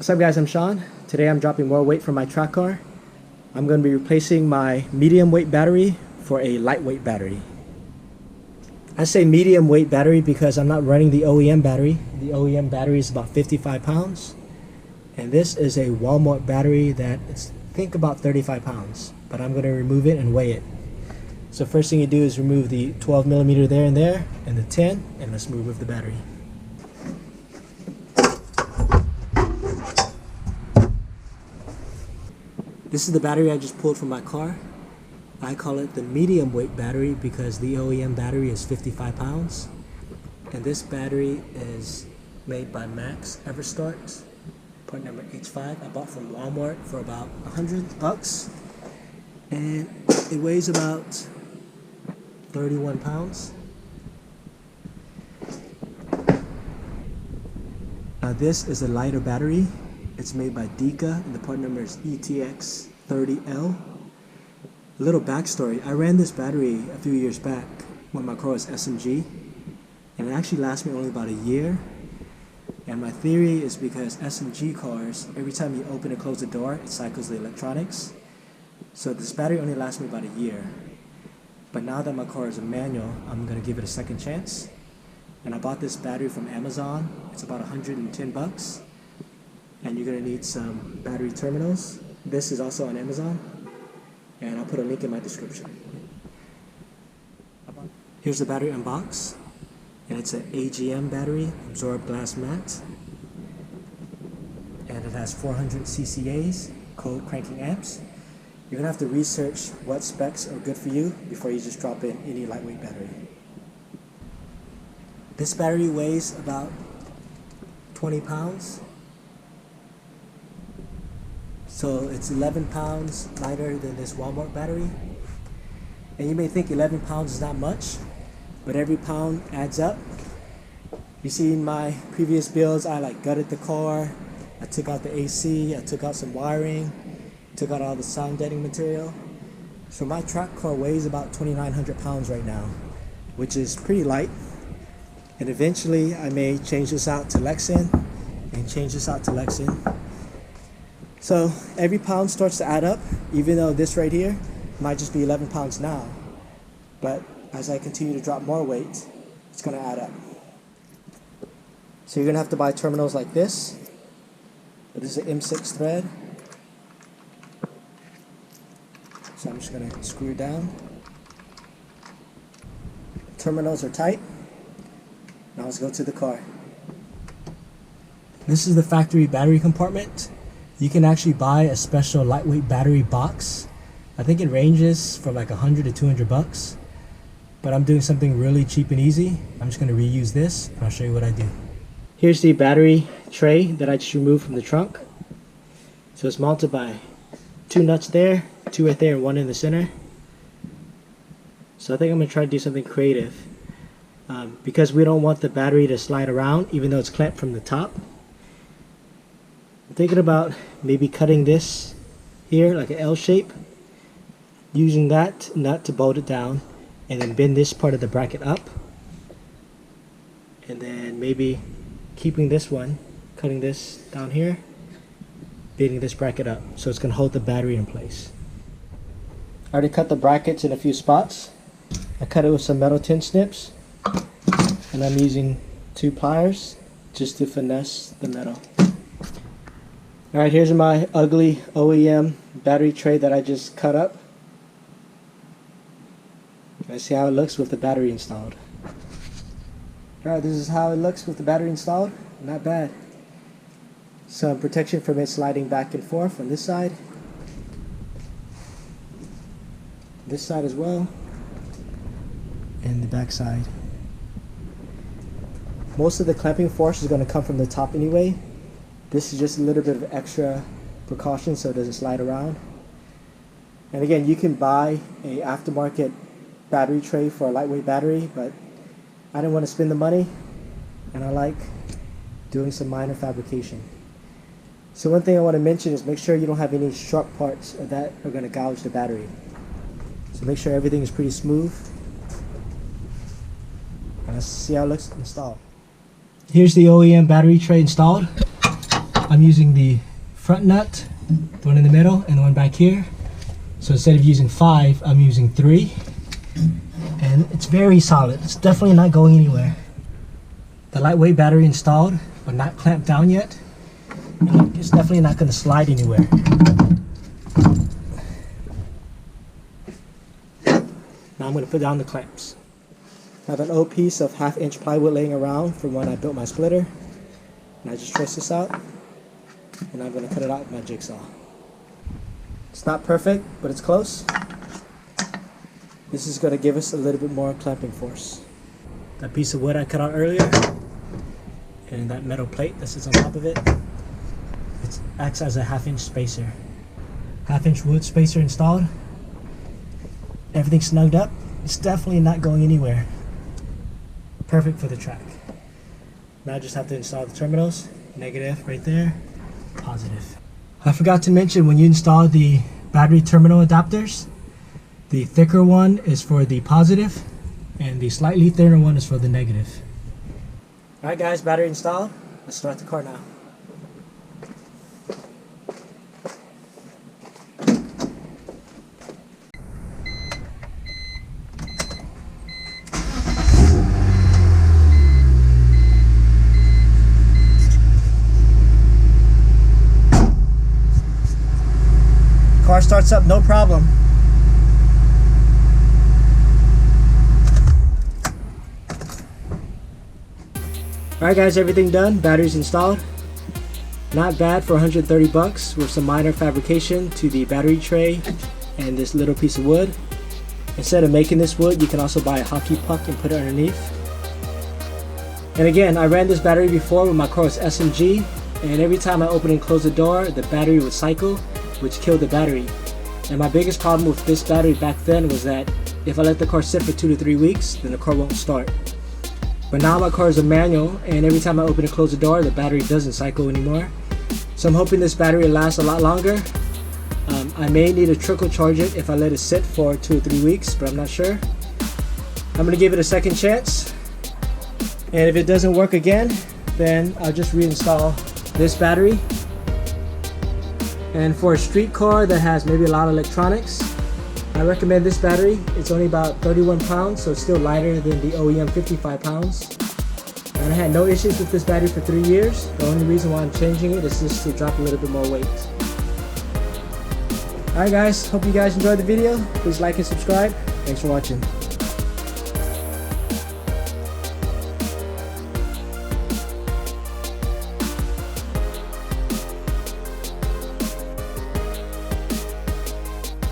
What's up guys, I'm Sean. Today I'm dropping more weight from my track car. I'm going to be replacing my medium weight battery for a lightweight battery. I say medium weight battery because I'm not running the OEM battery. The OEM battery is about 55 pounds. And this is a Walmart battery that is, I think, about 35 pounds. But I'm going to remove it and weigh it. So first thing you do is remove the 12 millimeter there and the 10, and let's remove the battery. This is the battery I just pulled from my car. I call it the medium weight battery because the OEM battery is 55 pounds. And this battery is made by Max Everstart, part number H5. I bought from Walmart for about 100 bucks. And it weighs about 31 pounds. Now this is a lighter battery. It's made by Deka and the part number is ETX30L. A little backstory, I ran this battery a few years back when my car was SMG, and it actually lasted me only about a year. And my theory is because SMG cars, every time you open and close the door, it cycles the electronics. So this battery only lasts me about a year. But now that my car is a manual, I'm going to give it a second chance. And I bought this battery from Amazon. It's about 110 bucks. And you're going to need some battery terminals. This is also on Amazon. And I'll put a link in my description. Here's the battery unbox. And it's an AGM battery, absorbed glass mat. And it has 400 CCAs, cold cranking amps. You're going to have to research what specs are good for you before you just drop in any lightweight battery. This battery weighs about 20 pounds. So it's 11 pounds lighter than this Walmart battery. And you may think 11 pounds is not much, but every pound adds up. You see in my previous builds, I gutted the car. I took out the AC, I took out some wiring, took out all the sound deadening material. So my track car weighs about 2,900 pounds right now, which is pretty light. And eventually I may change this out to Lexan and change this out to Lexan. So every pound starts to add up, even though this right here might just be 11 pounds now. But as I continue to drop more weight, it's going to add up. So you're going to have to buy terminals like this. This is an M6 thread. So I'm just going to screw it down. Terminals are tight. Now let's go to the car. This is the factory battery compartment. You can actually buy a special lightweight battery box. I think it ranges from like 100 to 200 bucks. But I'm doing something really cheap and easy. I'm just going to reuse this and I'll show you what I do. Here's the battery tray that I just removed from the trunk. So it's mounted by 2 nuts there, 2 right there and 1 in the center. So I think I'm going to try to do something creative. Because we don't want the battery to slide around even though it's clamped from the top. I'm thinking about maybe cutting this here like an L shape, using that nut to bolt it down, and then bend this part of the bracket up, and then maybe keeping this one, cutting this down here, bending this bracket up so it's going to hold the battery in place. I already cut the brackets in a few spots. I cut it with some metal tin snips, and I'm using 2 pliers just to finesse the metal. Alright, here's my ugly OEM battery tray that I just cut up. Let's see how it looks with the battery installed. Alright, this is how it looks with the battery installed. Not bad. Some protection from it sliding back and forth on this side. This side as well. And the back side. Most of the clamping force is going to come from the top anyway. This is just a little bit of extra precaution so it doesn't slide around. And again, you can buy a aftermarket battery tray for a lightweight battery, but I didn't want to spend the money, and I like doing some minor fabrication. So one thing I want to mention is make sure you don't have any sharp parts that are going to gouge the battery. So make sure everything is pretty smooth. And let's see how it looks installed. Here's the OEM battery tray installed. I'm using the front nut, the one in the middle, and the one back here. So instead of using 5, I'm using 3. And it's very solid. It's definitely not going anywhere. The lightweight battery installed, but not clamped down yet. And it's definitely not going to slide anywhere. Now I'm going to put down the clamps. I have an old piece of 1/2 inch plywood laying around from when I built my splitter. And I just twist this out. And I'm going to cut it out with my jigsaw. It's not perfect, but it's close. This is going to give us a little bit more clamping force. That piece of wood I cut out earlier, and that metal plate that sits on top of it, it acts as a 1/2 inch spacer. 1/2 inch wood spacer installed. Everything's snugged up. It's definitely not going anywhere. Perfect for the track. Now I just have to install the terminals. Negative right there, positive. I forgot to mention, when you install the battery terminal adapters, the thicker one is for the positive and the slightly thinner one is for the negative. Alright guys, battery installed. Let's start the car now. Car starts up no problem. Alright guys, everything done. Batteries installed. Not bad for 130 bucks with some minor fabrication to the battery tray and this little piece of wood. Instead of making this wood, you can also buy a hockey puck and put it underneath. And again, I ran this battery before when my car was SMG, and every time I open and close the door, the battery would cycle, which killed the battery. And my biggest problem with this battery back then was that if I let the car sit for 2 to 3 weeks, then the car won't start. But now my car is a manual, and every time I open and close the door, the battery doesn't cycle anymore. So I'm hoping this battery will last a lot longer. I may need to trickle charge it if I let it sit for 2 or 3 weeks, but I'm not sure. I'm going to give it a second chance. And if it doesn't work again, then I'll just reinstall this battery. And for a street car that has maybe a lot of electronics, I recommend this battery. It's only about 31 pounds, so it's still lighter than the OEM 55 pounds. And I had no issues with this battery for 3 years. The only reason why I'm changing it is just to drop a little bit more weight. Alright guys, hope you guys enjoyed the video. Please like and subscribe. Thanks for watching.